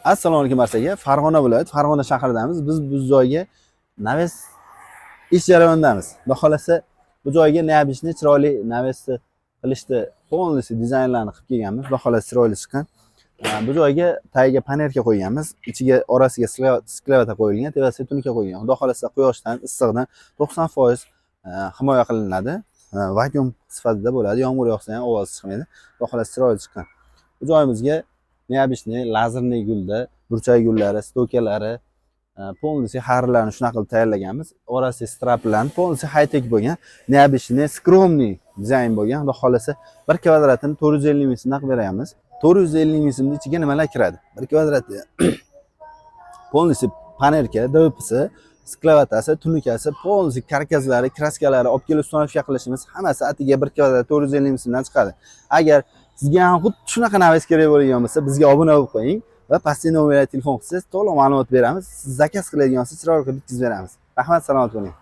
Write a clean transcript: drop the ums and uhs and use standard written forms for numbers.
Assalomu alaykum barchaga. Farg'ona viloyati, Farg'ona shahridamiz. Biz bu joyga naves ish jarayonidamiz. Xudo xolasa bu joyga neobычный chiroyli navesni qilishdi, полностью dizaynlarni qilib kelganmiz. Xudo xolasa chiroyli chiqqan. Bu joyga tagiga panerka qo'yganmiz. Ichiga orasiga sklavata qo'yilgan, tepasiga tunuka qo'ygan. Xudo xolasa quyoshdan, issiqdan 90% himoya qilinadi. Vakuum sifatida bo'ladi. Yomg'ir yog'sa ham ovoz chiqmaydi. Xudo xolasa chiroyli chiqqan. Bu joyimizga neobычный lazerli gulda, burchak gullari, stokalari, полностью xarilarni shunaqa qilib tayyorlaganmiz. Orasi straplarni полностью high-tech bo'lgan, neobычный, скромный dizayn bo'lgan. Xudo xolasa 1 kvadratini 450 ming so'mdan qilib beramiz. 450 ming so'mning ichiga nimalar kiradi? 1 kvadrati полностью panerka, DVPsi, sklavatasi, tunukasi, полностью karkazlari, kraskalari olib kelib ustanovka qilishimiz hammasi atiga 1 kvadrat 450 ming so'mdan chiqadi. Agar sizga ham xuddi shunaqa naves kerak bo'lgan bo'lsa, bizga obuna bo'lib qo'ying va pastda nomerga telefon qilsangiz, to'liq ma'lumot beramiz. Siz zakaz qiladigan bo'lsangiz, chiroyli qilib bitkazib beramiz. Rahmat, salomat bo'ling.